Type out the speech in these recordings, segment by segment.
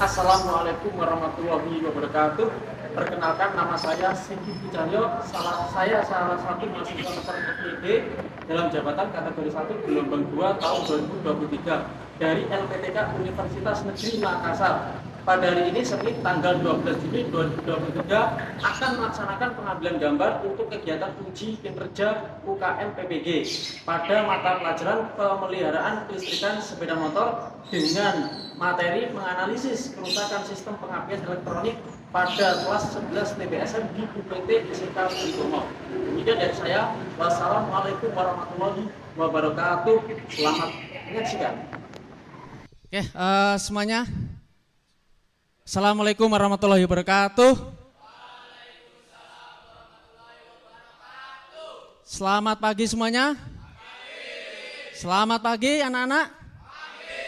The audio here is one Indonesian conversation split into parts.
Assalamualaikum warahmatullahi wabarakatuh. Perkenalkan, nama saya Sigi Pucahyo. Saya salah satu mahasiswa peserta FIB dalam jabatan kategori 1 gelombang 2 tahun 2023 dari LPTK Universitas Negeri Makassar. Pada hari ini, Senin tanggal 12 Juni 2023, akan melaksanakan pengambilan gambar untuk kegiatan uji kinerja UKM PPG pada mata pelajaran pemeliharaan kelistrikan sepeda motor dengan materi menganalisis kerusakan sistem pengapian elektronik pada kelas 11 TBSM di UPT SMK Budi Utomo. Demikian dari saya. Wassalamualaikum warahmatullahi wabarakatuh. Selamat menyaksikan. Oke, semuanya. Assalamualaikum warahmatullahi wabarakatuh. Selamat pagi semuanya. Selamat pagi anak-anak.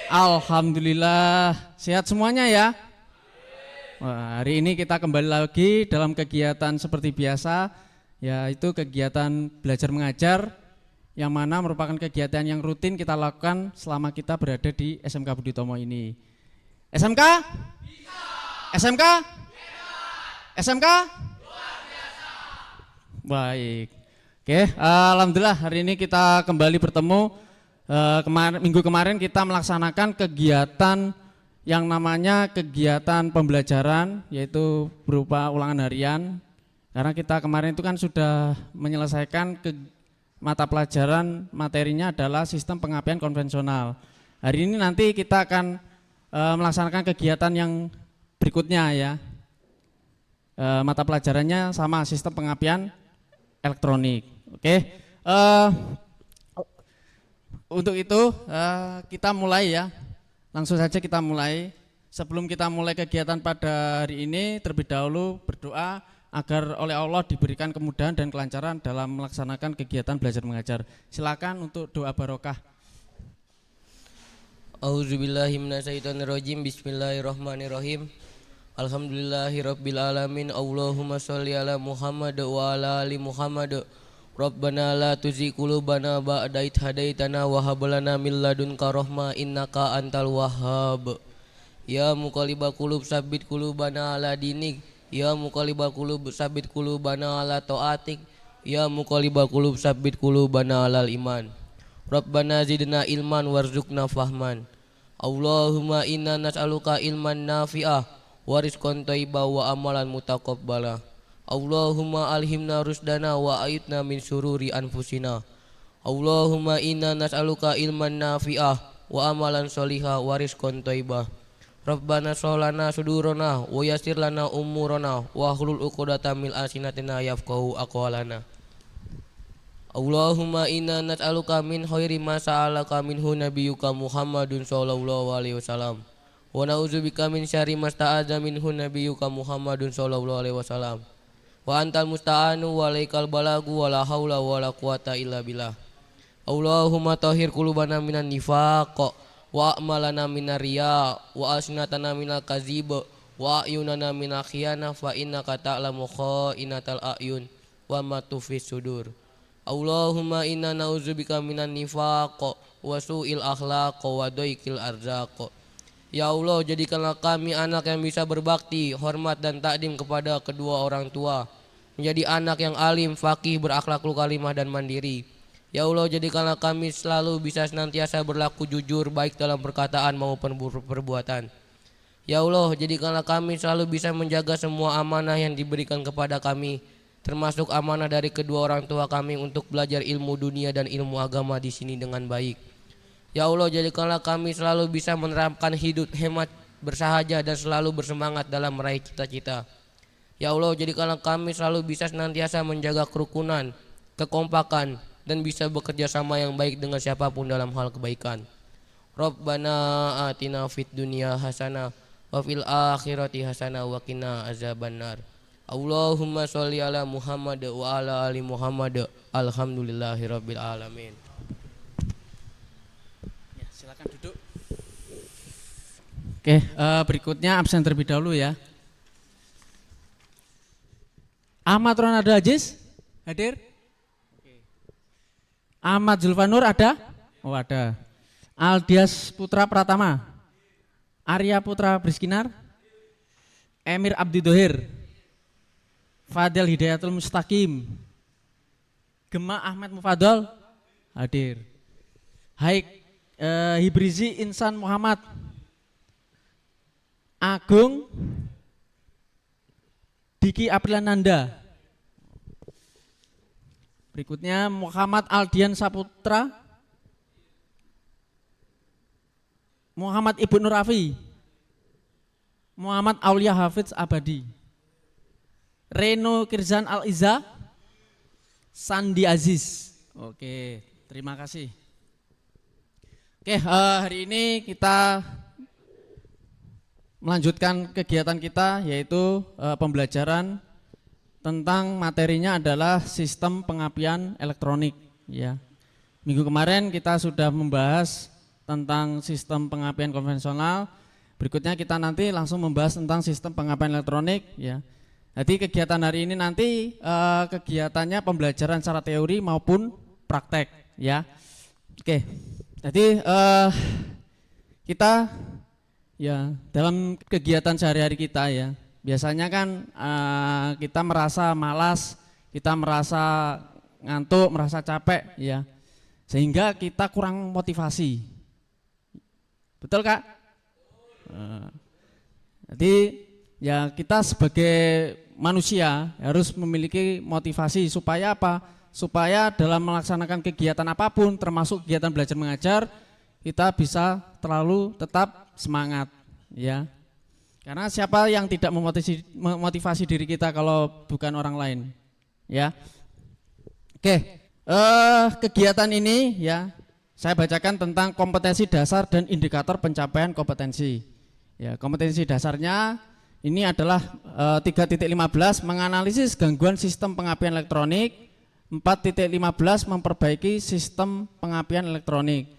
Alhamdulillah sehat semuanya ya. Wah, hari ini kita kembali lagi dalam kegiatan seperti biasa, yaitu kegiatan belajar mengajar, yang mana merupakan kegiatan yang rutin kita lakukan selama kita berada di SMK Budi Utomo ini. SMK? SMK? SMK? Luar biasa. Baik. Oke, alhamdulillah hari ini kita kembali bertemu. Minggu kemarin kita melaksanakan kegiatan yang namanya kegiatan pembelajaran, yaitu berupa ulangan harian. Karena kita kemarin itu kan sudah menyelesaikan mata pelajaran, materinya adalah sistem pengapian konvensional. Hari ini nanti kita akan melaksanakan kegiatan yang berikutnya ya. Mata pelajarannya sama, sistem pengapian elektronik. Oke. Untuk itu kita mulai ya. Langsung saja kita mulai. Sebelum kita mulai kegiatan pada hari ini, terlebih dahulu berdoa agar oleh Allah diberikan kemudahan dan kelancaran dalam melaksanakan kegiatan belajar mengajar. Silakan untuk doa barokah. Auzubillahiminasyaitonirrajim. Bismillahirrahmanirrahim. Alhamdulillahirabbil alamin. Allahumma sholli ala Muhammad wa ala ali Muhammad. Rabbana la tuzigh qulubana ba'da idh hadaitana wa hab lana min ladunka rahmah innaka antal wahhab. Ya muqallibal qulub tsabbit qulubana ala dinik. Ya muqallibal qulub tsabbit qulubana ala taatik. Ya muqallibal qulub tsabbit qulubana alal iman. Rabbana zidna ilman warzuqna fahman. Allahumma inna nas'aluka ilman nafi'ah wa rizqan thayyiban wa amalan mutaqabbala. Allahumma alhimna rusdana wa a'idna min syururi anfusina. Allahumma inna nas'aluka ilman nafi'ah wa amalan sholihah wa rizqan thayyiban. Rabbana sholana sudurana wa yassir lana umurana wa hlul 'uqdatam min alsinatina yafqahu aqwalana. Allahumma inna nas'aluka min khairi ma sa'alaka minhu nabiyyuka Muhammadun sallallahu alaihi wasallam wa na'udzubika min syarri ma sta'adza minhu nabiyyuka Muhammadun sallallahu alaihi wasallam wa antal musta'anu wa alaikal balagu wa la haula wa la quwata illa billah. Allahumma tahhir qulubana minan nifaq wa a'malana minar riya wa asnatana minal kadzib wa ayunana minal khiyanah fa innaka ta'lamu kha'inatal a'yun wa ma tufis sudur. Allahumma inna na'udzubika minan nifaq wa su'il akhlaq wa dhaikil arzaq. Ya Allah, jadikanlah kami anak yang bisa berbakti, hormat dan takdim kepada kedua orang tua, menjadi anak yang alim, faqih, berakhlakul karimah dan mandiri. Ya Allah, jadikanlah kami selalu bisa senantiasa berlaku jujur, baik dalam perkataan maupun perbuatan. Ya Allah, jadikanlah kami selalu bisa menjaga semua amanah yang diberikan kepada kami, termasuk amanah dari kedua orang tua kami untuk belajar ilmu dunia dan ilmu agama di sini dengan baik. Ya Allah, jadikanlah kami selalu bisa menerapkan hidup hemat, bersahaja dan selalu bersemangat dalam meraih cita-cita. Ya Allah, jadikanlah kami selalu bisa senantiasa menjaga kerukunan, kekompakan dan bisa bekerja sama yang baik dengan siapapun dalam hal kebaikan. Rabbana atina fid dunya hasanah wa fil akhirati hasanah wa qina azabannar. Allahumma sholli ala Muhammad wa ala ali Muhammad. Alhamdulillahirabbil alamin. Ya, silakan duduk. Oke, berikutnya absen terlebih dahulu ya. Ahmad Ronaldo Aziz hadir? Ahmad Zulfanur ada? Oh ada. Aldias Putra Pratama, Arya Putra Briskinar Emir Abdi Dohir, Fadil Hidayatul Mustaqim, Gema Ahmad Mufadol hadir. Haik Hibrizi Insan Muhammad, Agung Diki Aprilananda. Berikutnya Muhammad Aldian Saputra, Muhammad Ibnu Nur Rafi, Muhammad Aulia Hafidz Abadi, Reno Kirzan Al-Iza, Sandi Aziz. Oke, terima kasih. Oke, hari ini kita melanjutkan kegiatan kita, yaitu pembelajaran tentang materinya adalah sistem pengapian elektronik. Ya, minggu kemarin kita sudah membahas tentang sistem pengapian konvensional. Berikutnya kita nanti langsung membahas tentang sistem pengapian elektronik. Ya, jadi kegiatan hari ini nanti kegiatannya pembelajaran secara teori maupun praktek. Ya, oke. Jadi kita ya dalam kegiatan sehari-hari kita ya, biasanya kan kita merasa malas, kita merasa ngantuk, merasa capek ya, sehingga kita kurang motivasi. Betul Kak? Jadi ya kita sebagai manusia harus memiliki motivasi supaya apa? Supaya dalam melaksanakan kegiatan apapun, termasuk kegiatan belajar mengajar, kita bisa tetap semangat ya. Karena siapa yang tidak memotivasi diri kita kalau bukan orang lain ya. Oke, kegiatan ini ya saya bacakan tentang kompetensi dasar dan indikator pencapaian kompetensi. Ya, kompetensi dasarnya ini adalah 3.15 menganalisis gangguan sistem pengapian elektronik, 4.15 memperbaiki sistem pengapian elektronik.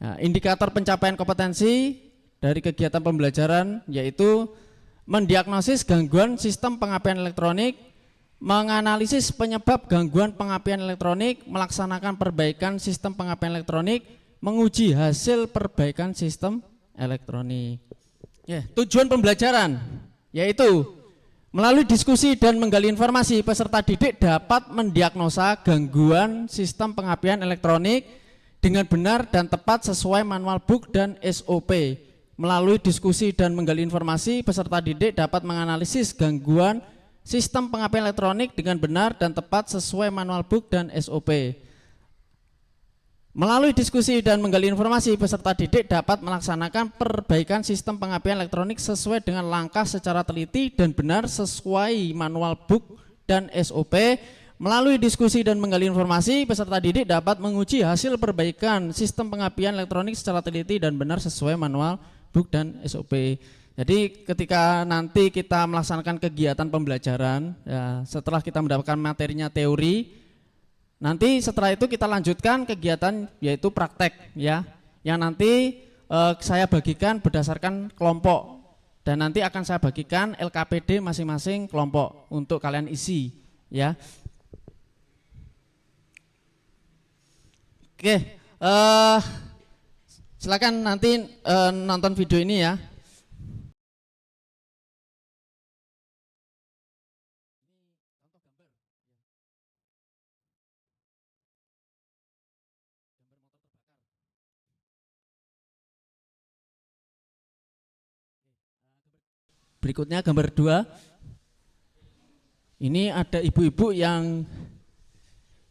Nah, indikator pencapaian kompetensi dari kegiatan pembelajaran yaitu mendiagnosis gangguan sistem pengapian elektronik, menganalisis penyebab gangguan pengapian elektronik, melaksanakan perbaikan sistem pengapian elektronik, menguji hasil perbaikan sistem elektronik. Ya, tujuan pembelajaran yaitu melalui diskusi dan menggali informasi, peserta didik dapat mendiagnosa gangguan sistem pengapian elektronik dengan benar dan tepat sesuai manual book dan SOP. Melalui diskusi dan menggali informasi, peserta didik dapat menganalisis gangguan sistem pengapian elektronik dengan benar dan tepat sesuai manual book dan SOP. Melalui diskusi dan menggali informasi, peserta didik dapat melaksanakan perbaikan sistem pengapian elektronik sesuai dengan langkah secara teliti dan benar sesuai manual book dan SOP. Melalui diskusi dan menggali informasi, peserta didik dapat menguji hasil perbaikan sistem pengapian elektronik secara teliti dan benar sesuai manual book dan SOP. Jadi ketika nanti kita melaksanakan kegiatan pembelajaran, ya, setelah kita mendapatkan materinya teori, nanti setelah itu kita lanjutkan kegiatan yaitu praktek ya, yang nanti saya bagikan berdasarkan kelompok dan nanti akan saya bagikan LKPD masing-masing kelompok untuk kalian isi ya. Oke, silakan nanti nonton video ini ya. Berikutnya gambar 2. Ini ada ibu-ibu yang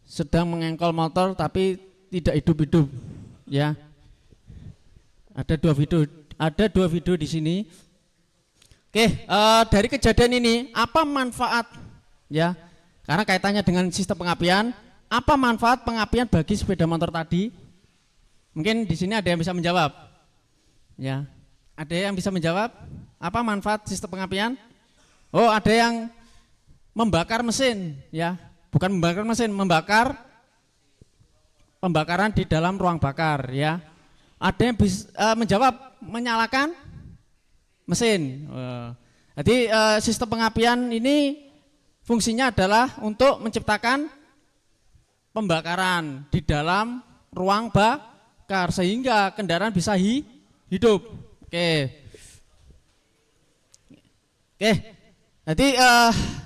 sedang mengengkol motor tapi tidak hidup-hidup ya. Ada dua video di sini. Oke, dari kejadian ini apa manfaat ya? Karena kaitannya dengan sistem pengapian, apa manfaat pengapian bagi sepeda motor tadi? Mungkin di sini ada yang bisa menjawab. Ya. Ada yang bisa menjawab? Apa manfaat sistem pengapian? Oh, ada yang membakar mesin ya. Bukan membakar mesin, membakar pembakaran di dalam ruang bakar ya. Ada yang bisa menjawab menyalakan mesin. Jadi sistem pengapian ini fungsinya adalah untuk menciptakan pembakaran di dalam ruang bakar sehingga kendaraan bisa hidup. Oke, Jadi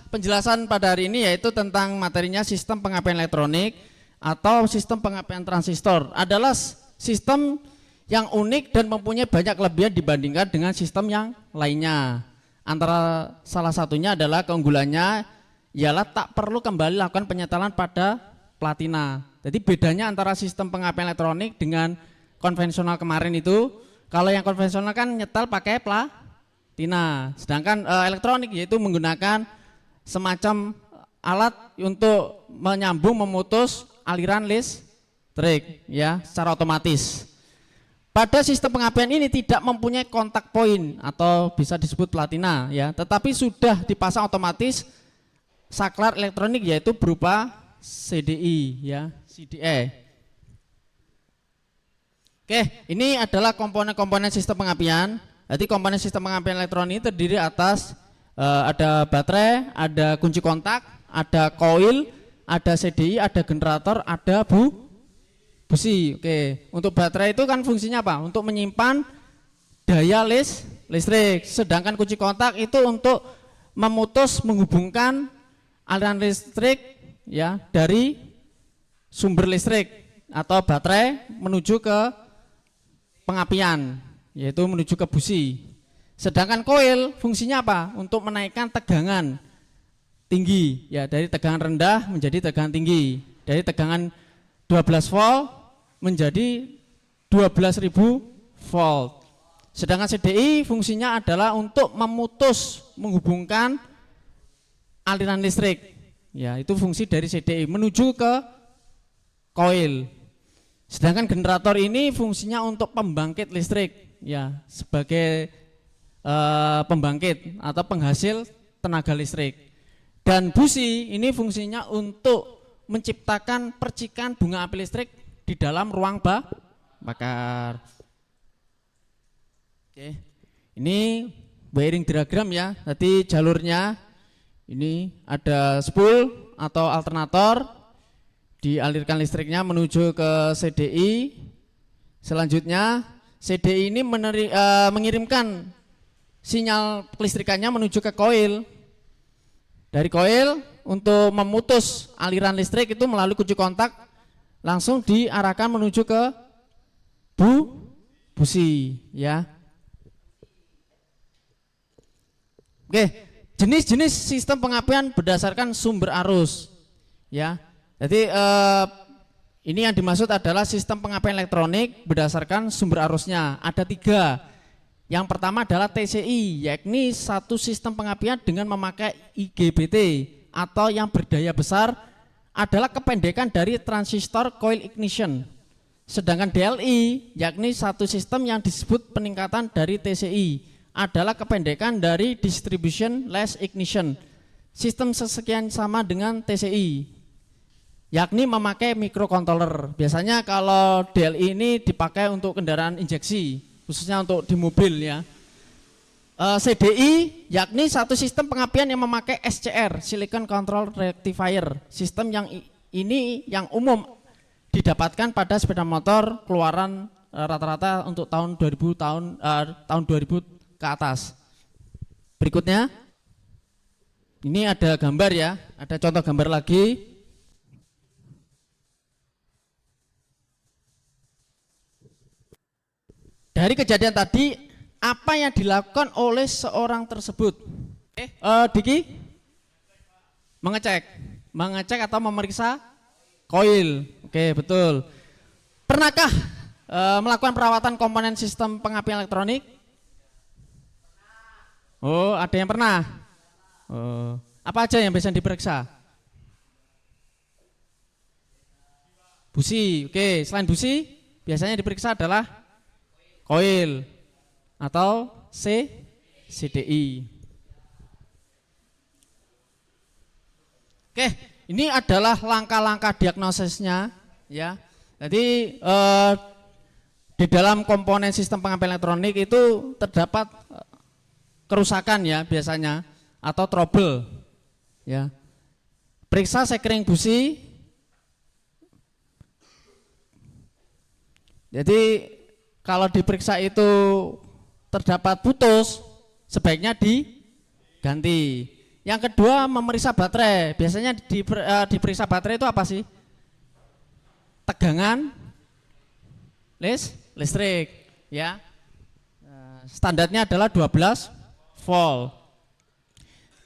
penjelasan pada hari ini yaitu tentang materinya sistem pengapian elektronik atau sistem pengapian transistor adalah sistem yang unik dan mempunyai banyak kelebihan dibandingkan dengan sistem yang lainnya. Antara salah satunya adalah keunggulannya ialah tak perlu kembali lakukan penyetelan pada platina. Jadi bedanya antara sistem pengapian elektronik dengan konvensional kemarin itu, kalau yang konvensional kan nyetel pakai platina, sedangkan elektronik yaitu menggunakan semacam alat untuk menyambung memutus aliran listrik ya secara otomatis. Pada sistem pengapian ini tidak mempunyai kontak poin atau bisa disebut platina ya, tetapi sudah dipasang otomatis saklar elektronik yaitu berupa CDI ya, CDE. Oke, ini adalah komponen-komponen sistem pengapian. Jadi komponen sistem pengapian elektronik terdiri atas ada baterai, ada kunci kontak, ada koil, ada CDI, ada generator, ada busi. Oke, untuk baterai itu kan fungsinya apa? Untuk menyimpan daya listrik. Sedangkan kunci kontak itu untuk menghubungkan aliran listrik ya dari sumber listrik atau baterai menuju ke pengapian, yaitu menuju ke busi. Sedangkan koil fungsinya apa? Untuk menaikkan tegangan tinggi ya, dari tegangan rendah menjadi tegangan tinggi, dari tegangan 12 volt menjadi 12.000 volt. Sedangkan CDI fungsinya adalah untuk menghubungkan aliran listrik. Ya, itu fungsi dari CDI menuju ke koil. Sedangkan generator ini fungsinya untuk pembangkit listrik, ya, sebagai pembangkit atau penghasil tenaga listrik. Dan busi ini fungsinya untuk menciptakan percikan bunga api listrik di dalam ruang bakar. Oke, ini wiring diagram ya. Tadi jalurnya ini ada spool atau alternator, dialirkan listriknya menuju ke CDI. Selanjutnya CDI ini mengirimkan sinyal kelistrikannya menuju ke koil. Dari koil untuk memutus aliran listrik itu melalui kunci kontak langsung diarahkan menuju ke busi ya. Oke, jenis-jenis sistem pengapian berdasarkan sumber arus ya. Jadi ini yang dimaksud adalah sistem pengapian elektronik berdasarkan sumber arusnya. Ada 3. Yang pertama adalah TCI, yakni satu sistem pengapian dengan memakai IGBT atau yang berdaya besar, adalah kependekan dari transistor coil ignition. Sedangkan DLI, yakni satu sistem yang disebut peningkatan dari TCI, adalah kependekan dari distribution less ignition. Sistem sesekian sama dengan TCI, yakni memakai microcontroller. Biasanya kalau DLI ini dipakai untuk kendaraan injeksi, khususnya untuk di mobil ya. CDI yakni satu sistem pengapian yang memakai SCR, Silicon Control Rectifier. Sistem yang ini yang umum didapatkan pada sepeda motor keluaran rata-rata untuk tahun 2000 tahun 2000 ke atas. Berikutnya ini ada gambar ya, ada contoh gambar lagi. Dari kejadian tadi, apa yang dilakukan oleh seorang tersebut? Diki? Mengecek atau memeriksa koil. Oke, betul. Pernahkah melakukan perawatan komponen sistem pengapian elektronik? Oh, ada yang pernah. Oh, apa aja yang bisa diperiksa? Busi. Oke, selain busi, biasanya diperiksa adalah koil atau CDI. Oke, ini adalah langkah-langkah diagnosisnya ya. Jadi di dalam komponen sistem pengapian elektronik itu terdapat kerusakan ya biasanya atau trouble ya. Periksa sekring busi. Jadi kalau diperiksa itu terdapat putus, sebaiknya diganti. Yang kedua memeriksa baterai. Biasanya diperiksa baterai itu apa sih? Tegangan listrik, ya. Standarnya adalah 12 volt.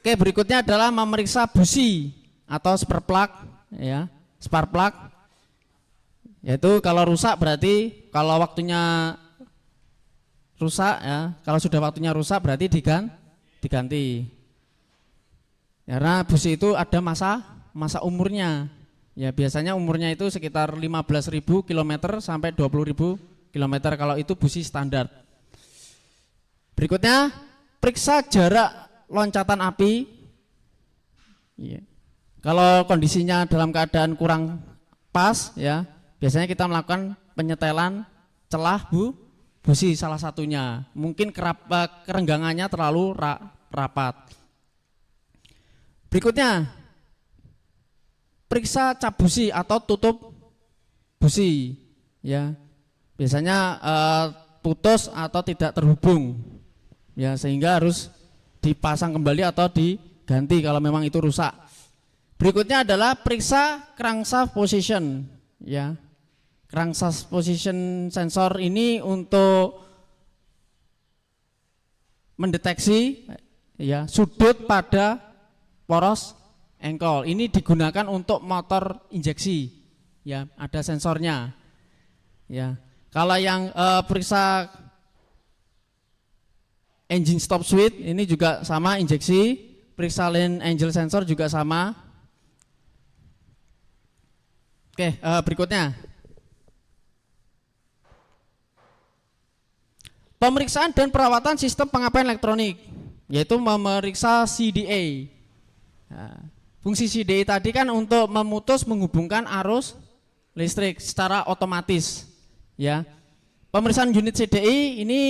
Oke, berikutnya adalah memeriksa busi atau spark plug, ya. Spark plug. Yaitu kalau rusak berarti kalau waktunya rusak, ya. Kalau sudah waktunya rusak berarti diganti. Karena busi itu ada masa umurnya. Ya, biasanya umurnya itu sekitar 15.000 km sampai 20.000 km kalau itu busi standar. Berikutnya, periksa jarak loncatan api. Ya. Kalau kondisinya dalam keadaan kurang pas, ya, biasanya kita melakukan penyetelan celah busi salah satunya. Mungkin kerenggangannya terlalu rapat. Berikutnya, periksa cap busi atau tutup busi, ya. Biasanya putus atau tidak terhubung, ya, sehingga harus dipasang kembali atau diganti kalau memang itu rusak. Berikutnya adalah periksa crankshaft position, ya. Crankshaft position sensor ini untuk mendeteksi, ya, sudut pada poros engkol. Ini digunakan untuk motor injeksi, ya, ada sensornya, ya. Kalau yang periksa engine stop switch ini juga sama injeksi, periksa lane angle sensor juga sama. Oke, berikutnya pemeriksaan dan perawatan sistem pengapian elektronik, yaitu memeriksa CDA. Nah, fungsi CDA tadi kan untuk menghubungkan arus listrik secara otomatis, ya. Pemeriksaan unit CDI ini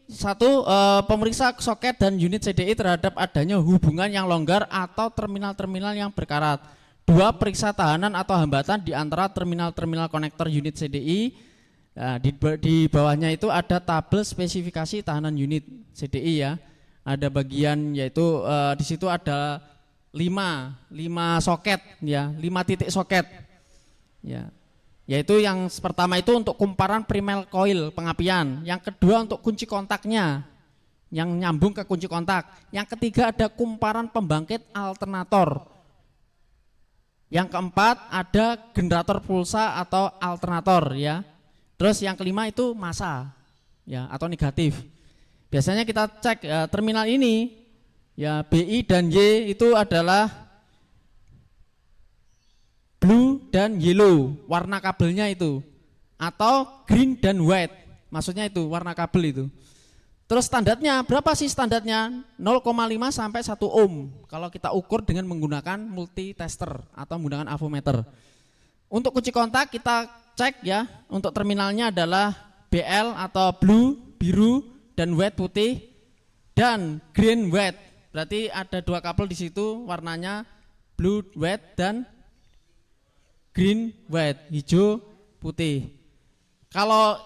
satu, pemeriksa soket dan unit CDI terhadap adanya hubungan yang longgar atau terminal-terminal yang berkarat. Dua, periksa tahanan atau hambatan di antara terminal-terminal konektor unit CDI. Nah, di bawahnya itu ada tabel spesifikasi tahanan unit CDI, ya. Ada bagian yaitu di situ ada 5 soket, ya, 5 titik soket, ya. Yaitu yang pertama itu untuk kumparan primer coil pengapian, yang kedua untuk kunci kontaknya yang nyambung ke kunci kontak, yang ketiga ada kumparan pembangkit alternator, yang keempat ada generator pulsa atau alternator, ya. Terus yang kelima itu massa, ya, atau negatif. Biasanya kita cek terminal ini, ya, BI dan Y itu adalah blue dan yellow, warna kabelnya itu, atau green dan white, maksudnya itu warna kabel itu. Terus standarnya berapa sih standarnya? 0,5 sampai 1 ohm kalau kita ukur dengan menggunakan multitester atau menggunakan avometer. Untuk kunci kontak kita cek, ya, untuk terminalnya adalah BL atau blue biru dan white putih dan green white. Berarti ada 2 kabel di situ warnanya blue white dan green white, hijau putih. Kalau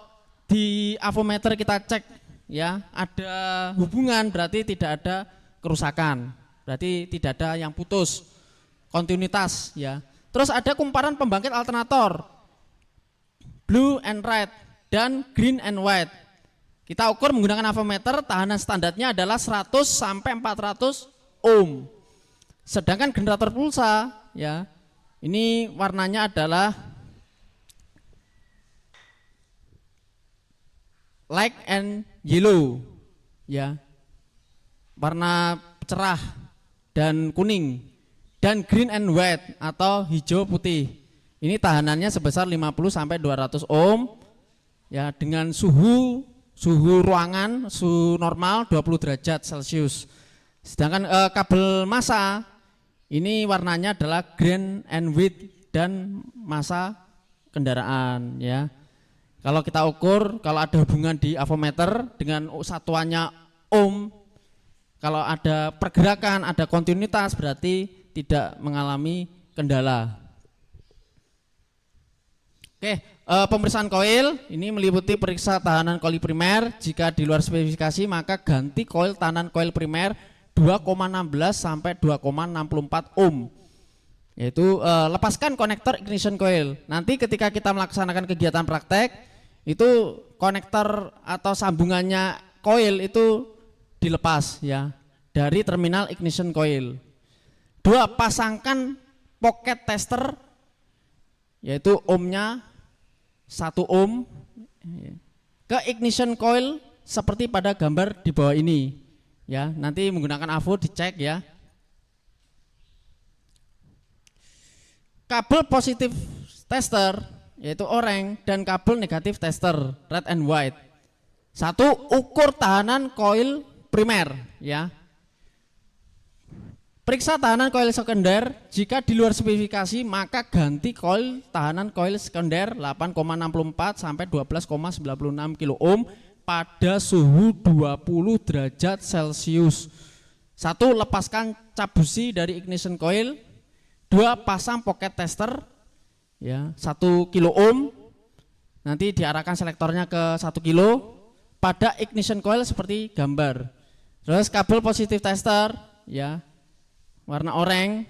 di avometer kita cek, ya, ada hubungan berarti tidak ada kerusakan, berarti tidak ada yang putus, kontinuitas, ya. Terus ada kumparan pembangkit alternator blue and red dan green and white. Kita ukur menggunakan avometer, tahanan standarnya adalah 100 sampai 400 ohm. Sedangkan generator pulsa, ya, ini warnanya adalah light and yellow, ya, warna cerah dan kuning, dan green and white atau hijau putih. Ini tahanannya sebesar 50 sampai 200 ohm, ya, dengan suhu ruangan, suhu normal 20 derajat Celcius. Sedangkan kabel massa ini warnanya adalah green and white dan massa kendaraan, ya. Kalau kita ukur, kalau ada hubungan di avometer dengan satuannya ohm, kalau ada pergerakan, ada kontinuitas, berarti tidak mengalami kendala. Oke, pemeriksaan koil ini meliputi periksa tahanan koil primer. Jika di luar spesifikasi maka ganti koil tahanan koil primer 2,16 sampai 2,64 ohm. Yaitu lepaskan konektor ignition coil. Nanti ketika kita melaksanakan kegiatan praktek, itu konektor atau sambungannya coil itu dilepas ya dari terminal ignition coil. 2, pasangkan pocket tester, yaitu ohmnya 1 ohm ke ignition coil seperti pada gambar di bawah ini ya. Nanti menggunakan AVO dicek ya. Kabel positif tester yaitu oranye dan kabel negatif tester red and white. 1, ukur tahanan koil primer ya. Periksa tahanan koil sekunder, jika di luar spesifikasi maka ganti koil tahanan koil sekunder 8,64 sampai 12,96 kilo ohm pada suhu 20 derajat Celcius. 1, lepaskan cap busi dari ignition coil. 2, pasang pocket tester ya 1 kilo ohm. Nanti diarahkan selektornya ke 1 kilo pada ignition coil seperti gambar. Terus kabel positif tester ya warna oranye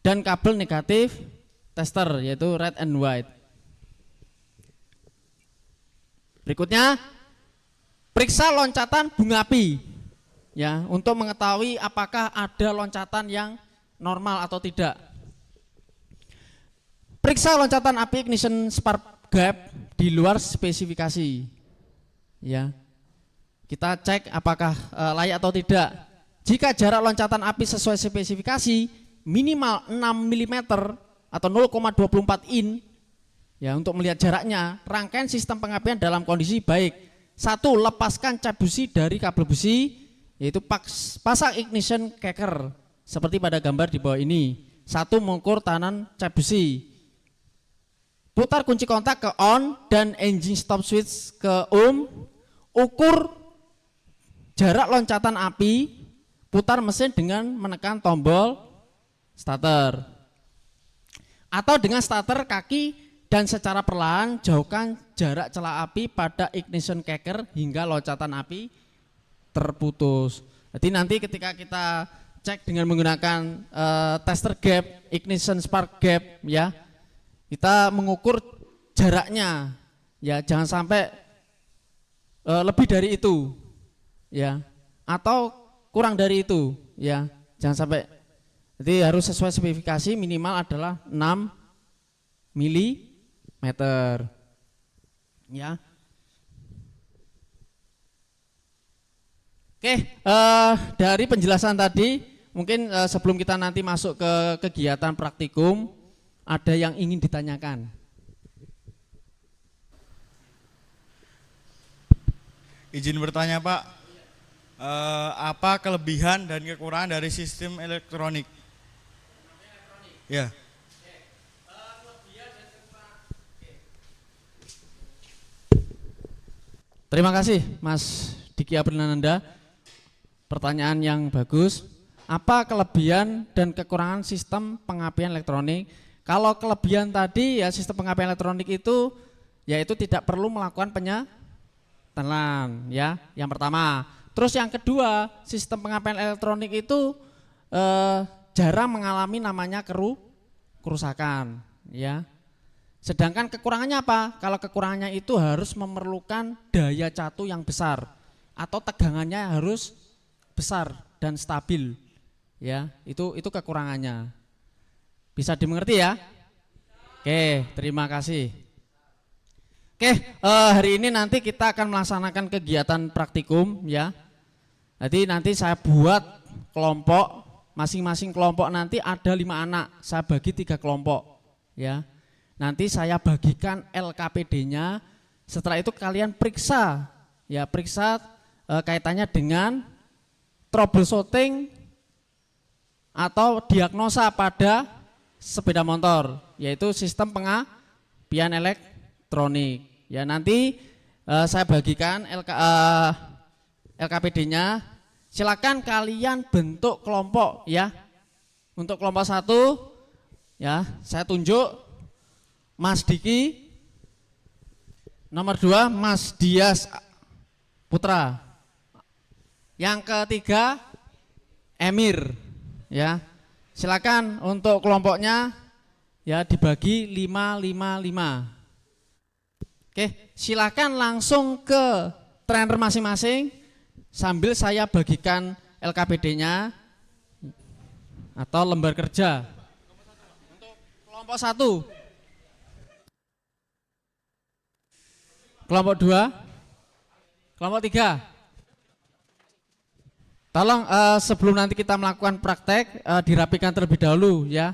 dan kabel negatif tester yaitu red and white. Berikutnya periksa loncatan bunga api ya untuk mengetahui apakah ada loncatan yang normal atau tidak. Periksa loncatan api ignition spark gap di luar spesifikasi ya. Kita cek apakah layak atau tidak. Jika jarak loncatan api sesuai spesifikasi minimal 6 mm atau 0,24 in ya, untuk melihat jaraknya, rangkaian sistem pengapian dalam kondisi baik. 1, lepaskan cap busi dari kabel busi, yaitu pasang ignition kicker seperti pada gambar di bawah ini. 1, mengukur tahanan cap busi. Putar kunci kontak ke on dan engine stop switch ke ohm. Ukur jarak loncatan api. Putar mesin dengan menekan tombol starter atau dengan starter kaki dan secara perlahan jauhkan jarak celah api pada ignition kicker hingga loncatan api terputus. Jadi nanti ketika kita cek dengan menggunakan tester gap, ignition spark gap ya, kita mengukur jaraknya ya, jangan sampai lebih dari itu ya, atau kurang dari itu ya, jangan sampai. Jadi harus sesuai spesifikasi, minimal adalah 6 mm ya. Oke, dari penjelasan tadi mungkin sebelum kita nanti masuk ke kegiatan praktikum, ada yang ingin ditanyakan. Izin bertanya Pak, apa kelebihan dan kekurangan dari sistem elektronik? Ya. Terima kasih Mas Diki Aprinanda. Pertanyaan yang bagus. Apa kelebihan dan kekurangan sistem pengapian elektronik? Kalau kelebihan tadi ya, sistem pengapian elektronik itu yaitu tidak perlu melakukan penyetelan ya, yang pertama. Terus yang kedua, sistem pengapian elektronik itu jarang mengalami namanya kerusakan ya. Sedangkan kekurangannya apa? Kalau kekurangannya itu harus memerlukan daya catu yang besar atau tegangannya harus besar dan stabil ya. Itu kekurangannya. Bisa dimengerti ya? Oke, terima kasih. Oke, hari ini nanti kita akan melaksanakan kegiatan praktikum ya. Jadi nanti saya buat kelompok, masing-masing kelompok nanti ada 5 anak, saya bagi 3 kelompok ya. Nanti saya bagikan LKPD-nya, setelah itu kalian periksa ya, periksa kaitannya dengan troubleshooting atau diagnosa pada sepeda motor, yaitu sistem pengapian elektronik ya. Nanti saya bagikan LKPD-nya, silakan kalian bentuk kelompok ya. Untuk kelompok 1 ya, saya tunjuk Mas Diki, nomor 2 Mas Dias Putra, yang ketiga Emir, ya. Silakan untuk kelompoknya ya dibagi 5-5-5. Oke, silakan langsung ke trainer masing-masing sambil saya bagikan LKPD-nya atau lembar kerja. Untuk kelompok 1, kelompok 2, kelompok 3. Tolong sebelum nanti kita melakukan praktek dirapikan terlebih dahulu ya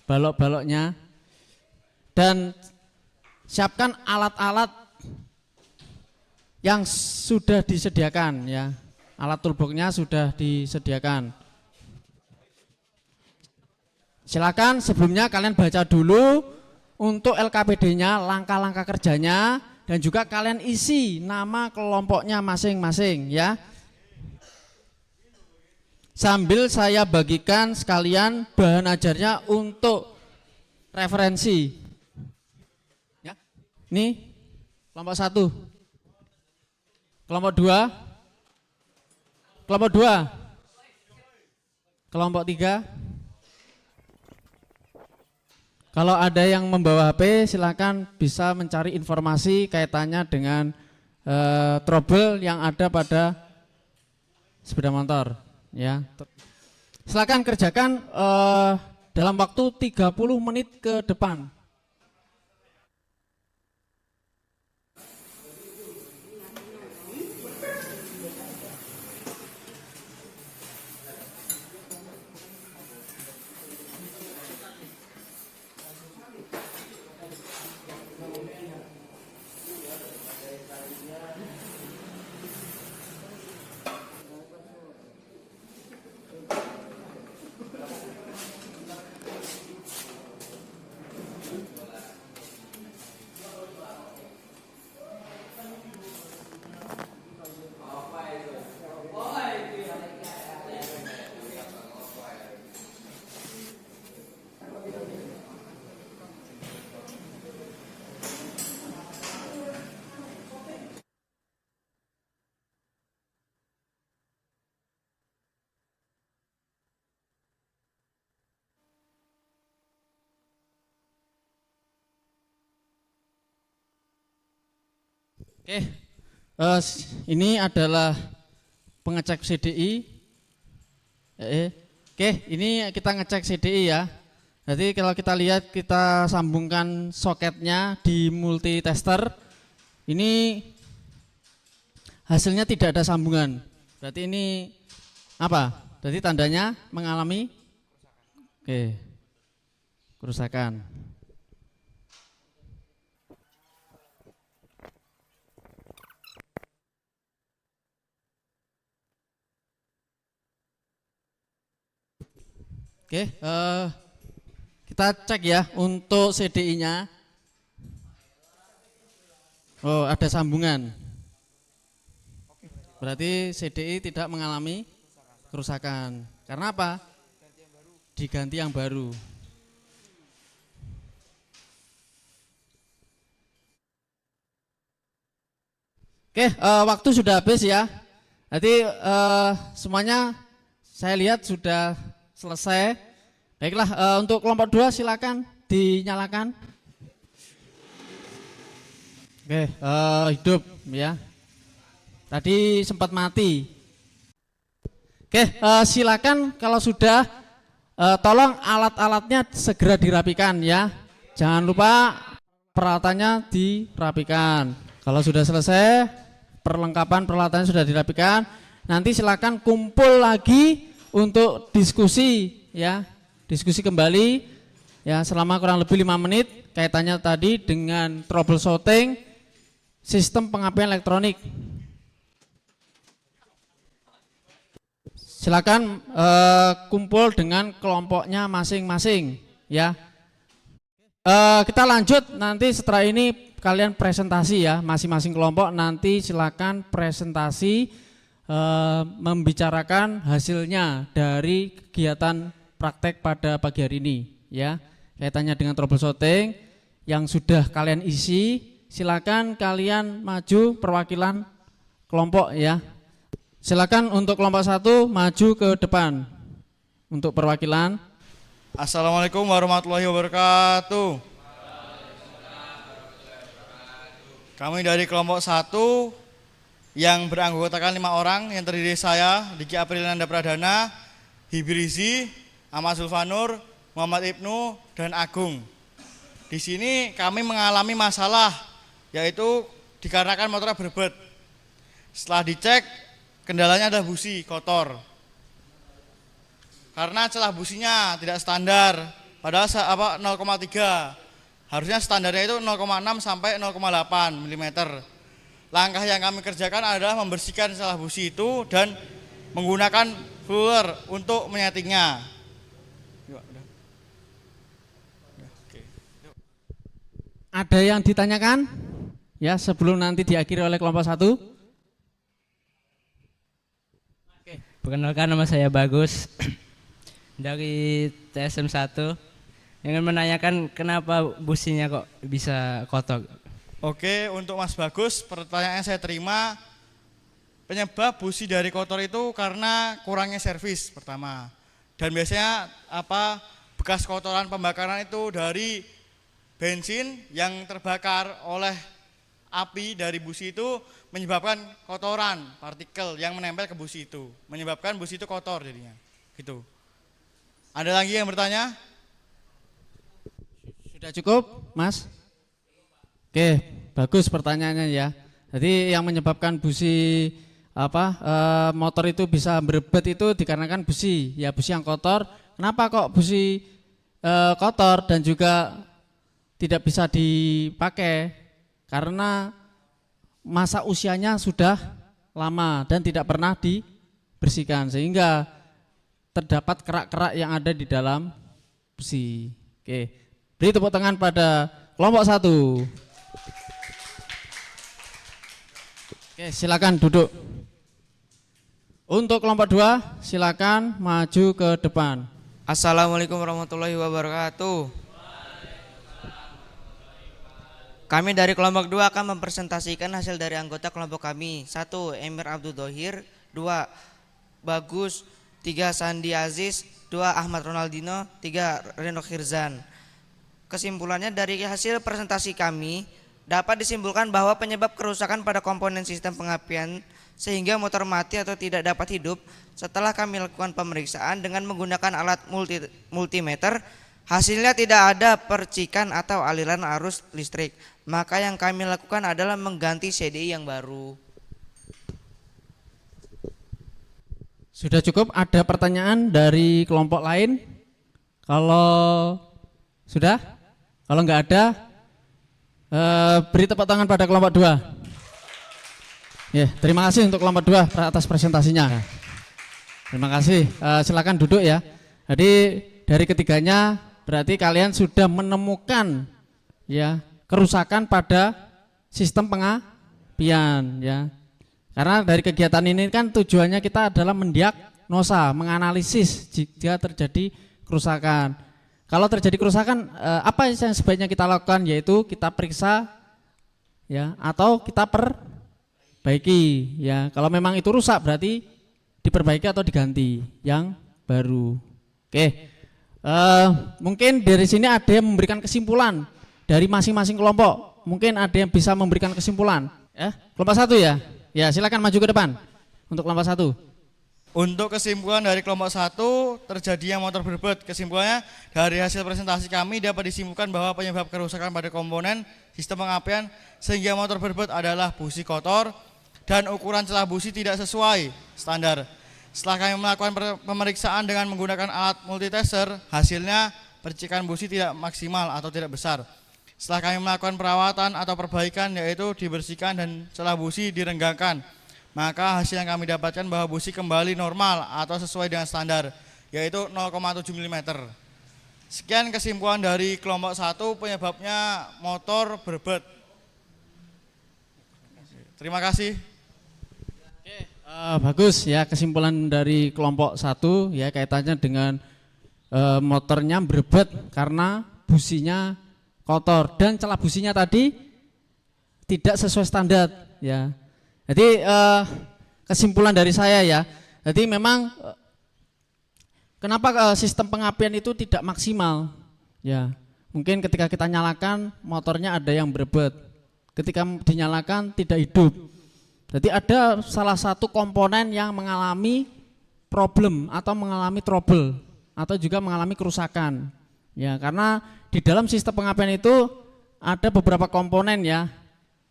balok-baloknya, dan siapkan alat-alat yang sudah disediakan ya, alat toolbox-nya sudah disediakan. Silakan sebelumnya kalian baca dulu untuk LKPD-nya, langkah-langkah kerjanya, dan juga kalian isi nama kelompoknya masing-masing ya. Sambil saya bagikan sekalian bahan ajarnya untuk referensi. Ya. Ini kelompok 1. Kelompok 2. Kelompok 2. Kelompok 3. Kalau ada yang membawa HP silakan bisa mencari informasi kaitannya dengan trouble yang ada pada sepeda motor. Ya, silakan kerjakan dalam waktu 30 menit ke depan. Oke, ini adalah pengecek CDI. Oke, ini kita ngecek CDI ya. Jadi kalau kita lihat, kita sambungkan soketnya di multitester. Ini hasilnya tidak ada sambungan. Berarti ini apa? Berarti tandanya mengalami kerusakan. Oke, kita cek ya untuk CDI-nya. Oh, ada sambungan. Berarti CDI tidak mengalami kerusakan. Karena apa? Diganti yang baru. Oke, waktu sudah habis ya. Nanti semuanya saya lihat sudah selesai. Baiklah, untuk kelompok 2 silakan dinyalakan. Oke, hidup ya. Tadi sempat mati. Oke, silakan kalau sudah tolong alat-alatnya segera dirapikan ya. Jangan lupa peralatannya dirapikan. Kalau sudah selesai, perlengkapan peralatannya sudah dirapikan, nanti silakan kumpul lagi untuk diskusi ya, diskusi kembali ya selama kurang lebih 5 menit kaitannya tadi dengan troubleshooting sistem pengapian elektronik. Silakan kumpul dengan kelompoknya masing-masing ya. Kita lanjut nanti setelah ini kalian presentasi ya, masing-masing kelompok nanti silakan presentasi membicarakan hasilnya dari kegiatan praktek pada pagi hari ini ya, kaitannya dengan troubleshooting yang sudah kalian isi. Silakan kalian maju perwakilan kelompok ya. Silakan untuk kelompok 1 maju ke depan. untuk perwakilan. Assalamualaikum warahmatullahi wabarakatuh. Kami dari kelompok 1 yang beranggotakan 5 orang yang terdiri saya, Diki Aprilinanda Pradana, Hibrizi, Ahmad Zulfanur, Muhammad Ibnu, dan Agung. Di sini kami mengalami masalah, yaitu dikarenakan motornya berbet. Setelah dicek, kendalanya adalah busi kotor. Karena celah businya tidak standar, padahal 0,3. Harusnya standarnya itu 0,6 sampai 0,8 mm. Langkah yang kami kerjakan adalah membersihkan celah busi itu dan menggunakan fluor untuk menyetingnya. Ada yang ditanyakan? Ya, sebelum nanti diakhiri oleh kelompok 1. Perkenalkan, nama saya Bagus dari TSM 1. Ingin menanyakan kenapa businya kok bisa kotor? Oke, untuk Mas Bagus, pertanyaan yang saya terima, penyebab busi dari kotor itu karena kurangnya servis pertama. Dan biasanya bekas kotoran pembakaran itu dari bensin yang terbakar oleh api dari busi itu menyebabkan kotoran, partikel yang menempel ke busi itu, menyebabkan busi itu kotor jadinya. Gitu. Ada lagi yang bertanya? Sudah cukup, Mas? Oke, bagus pertanyaannya ya. Jadi yang menyebabkan busi motor itu bisa berebet itu dikarenakan busi, ya busi yang kotor. Kenapa kok busi kotor dan juga tidak bisa dipakai? Karena masa usianya sudah lama dan tidak pernah dibersihkan sehingga terdapat kerak-kerak yang ada di dalam busi. Oke, beri tepuk tangan pada kelompok 1. Oke, silakan duduk. Untuk kelompok 2, silakan maju ke depan. Assalamualaikum warahmatullahi wabarakatuh. Kami dari kelompok 2 akan mempresentasikan hasil dari anggota kelompok kami. 1. Emir Abdul Dohir. 2. Bagus. 3. Sandi Aziz. 2. Ahmad Ronaldino. 3. Reno Khirzan. Kesimpulannya dari hasil presentasi kami dapat disimpulkan bahwa penyebab kerusakan pada komponen sistem pengapian sehingga motor mati atau tidak dapat hidup setelah kami lakukan pemeriksaan dengan menggunakan alat multimeter, hasilnya tidak ada percikan atau aliran arus listrik. Maka yang kami lakukan adalah mengganti CDI yang baru. Sudah cukup? Ada pertanyaan dari kelompok lain? Kalau sudah? Kalau enggak ada, beri tepuk tangan pada kelompok 2. Ya, terima kasih untuk kelompok 2 atas presentasinya. Terima kasih. Silakan duduk ya. Jadi dari ketiganya berarti kalian sudah menemukan ya kerusakan pada sistem pengapian ya. Karena dari kegiatan ini kan tujuannya kita adalah mendiagnosa, menganalisis jika terjadi kerusakan. Kalau terjadi kerusakan, apa yang sebaiknya kita lakukan? Yaitu kita periksa, ya, atau kita perbaiki. Ya, kalau memang itu rusak, berarti diperbaiki atau diganti yang baru. Oke, mungkin dari sini ada yang memberikan kesimpulan dari masing-masing kelompok. Mungkin ada yang bisa memberikan kesimpulan. Ya, kelompok 1 ya. Ya, silakan maju ke depan untuk kelompok 1. Untuk kesimpulan dari kelompok 1, terjadinya motor berbet. Kesimpulannya dari hasil presentasi kami dapat disimpulkan bahwa penyebab kerusakan pada komponen sistem pengapian sehingga motor berbet adalah busi kotor dan ukuran celah busi tidak sesuai standar. Setelah kami melakukan pemeriksaan dengan menggunakan alat multitester, hasilnya percikan busi tidak maksimal atau tidak besar. Setelah kami melakukan perawatan atau perbaikan, yaitu dibersihkan dan celah busi direnggangkan, maka hasil yang kami dapatkan bahwa busi kembali normal atau sesuai dengan standar, yaitu 0,7 mm. Sekian kesimpulan dari kelompok 1 penyebabnya motor berbet. Terima kasih. Bagus ya kesimpulan dari kelompok 1 ya kaitannya dengan motornya berbet karena businya kotor dan celah businya tadi tidak sesuai standar ya. Jadi kesimpulan dari saya ya, jadi memang kenapa sistem pengapian itu tidak maksimal? Ya, mungkin ketika kita nyalakan motornya ada yang berebut. Ketika dinyalakan tidak hidup. Jadi ada salah satu komponen yang mengalami problem atau mengalami trouble atau juga mengalami kerusakan. Ya, karena di dalam sistem pengapian itu ada beberapa komponen ya.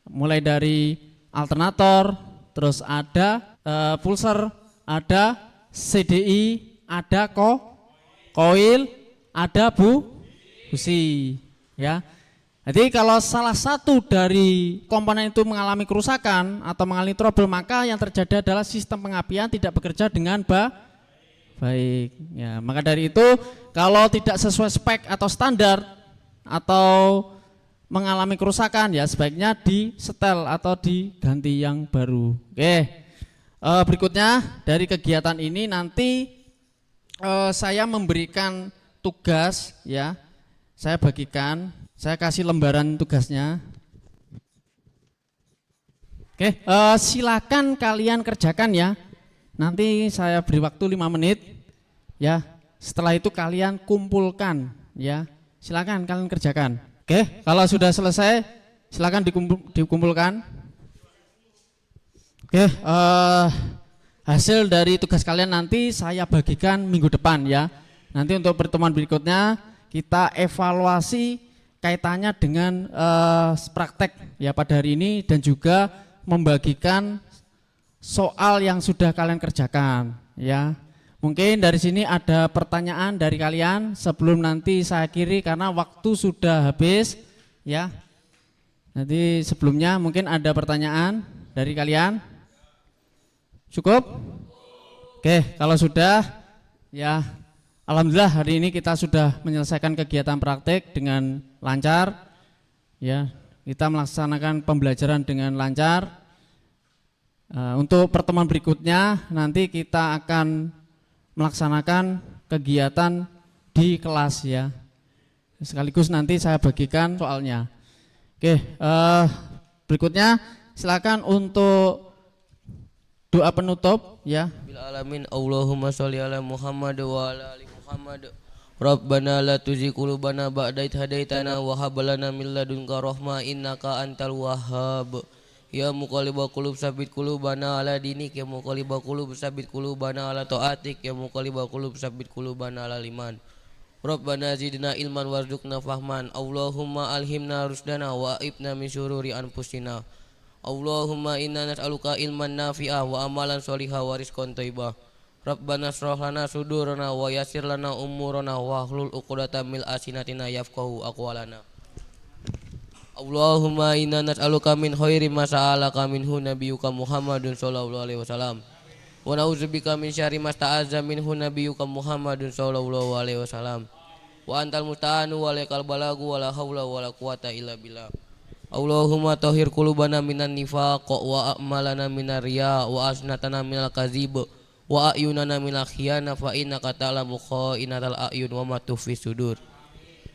Mulai dari alternator, terus ada pulser, ada CDI, ada koil, ada busi ya. Jadi kalau salah satu dari komponen itu mengalami kerusakan atau mengalami trouble, maka yang terjadi adalah sistem pengapian tidak bekerja dengan baik. Ya, maka dari itu kalau tidak sesuai spek atau standar atau mengalami kerusakan, ya sebaiknya disetel atau diganti yang baru. Oke, berikutnya dari kegiatan ini nanti saya memberikan tugas ya, saya bagikan. Saya kasih lembaran tugasnya. Oke, silakan kalian kerjakan ya. Nanti saya beri waktu 5 menit ya. Setelah itu kalian kumpulkan ya. Silakan kalian kerjakan. Oke, kalau sudah selesai silakan dikumpulkan. Oke, hasil dari tugas kalian nanti saya bagikan minggu depan ya. Nanti untuk pertemuan berikutnya kita evaluasi kaitannya dengan praktek ya pada hari ini dan juga membagikan soal yang sudah kalian kerjakan ya. Mungkin dari sini ada pertanyaan dari kalian sebelum nanti saya akhiri karena waktu sudah habis ya. Nanti sebelumnya mungkin ada pertanyaan dari kalian. Cukup? Oke, kalau sudah ya alhamdulillah hari ini kita sudah menyelesaikan kegiatan praktek dengan lancar ya, kita melaksanakan pembelajaran dengan lancar. Untuk pertemuan berikutnya nanti kita akan melaksanakan kegiatan di kelas ya, sekaligus nanti saya bagikan soalnya. Oke, berikutnya silakan untuk doa penutup ya. Bil alamin Allahumma sholli ala Muhammad wa ala ali Muhammad. Rabbana la tuzigh qulubana ba'da idh hadaitana wa hab lana min ladunka rahmah innaka antal wahhab. Ya muqallibal qulub tsabbit qulubana ala dinik, ya muqallibal qulub tsabbit qulubana ala taatik, ya muqallibal qulub tsabbit qulubana ala iman. Rabbana zidna ilman warzuqna fahman. Allahumma alhimna rusdana wa aibna min syururi anfusina. Allahumma inna nas'aluka ilman nafi'ah wa amalan sholihah wa rizqan thayyibah. Rabbana shrah lana sudurana wa yassir lana umurana wa hlul 'uqdatam min asinatina yafqahu aqwalana. Allahumma inna nas'aluka min khairi ma sa'alaka minhu nabiyyuka Muhammadun sallallahu alaihi wasallam. Wa na'udzubika min syarri ma sta'adza minhu nabiyyuka Muhammadun sallallahu alaihi wasallam. Wa antal musta'anu wa lakal balagu wa la haula wa la quwata illa billah. Allahumma tahhir qulubana minan nifaq wa a'malana minar riya wa asnatana minal kadzib wa ayunana minal khiyana fa innaka ta'lamu kha'inatal a'yun wa ma tukhfi sudur.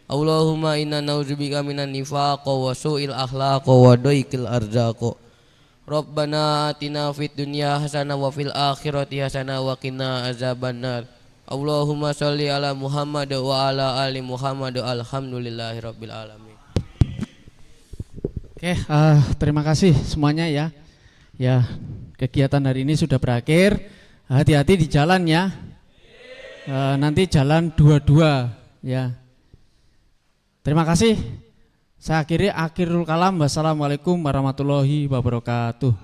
Allahumma inna na'udzubika minan nifaq wa su'il akhlaq wa dhaikil arzaq. Rabbana atina fid dunya hasanah wa fil akhirati hasanah wa qina azabannar. Allahumma sholli ala Muhammad wa ala ali Muhammad alhamdulillahi rabbil alamin. Oke, terima kasih semuanya ya. Ya, kegiatan hari ini sudah berakhir. Hati-hati di jalan ya. Nanti jalan dua-dua ya. Terima kasih. Saya akhiri akhirul kalam. Wassalamualaikum warahmatullahi wabarakatuh.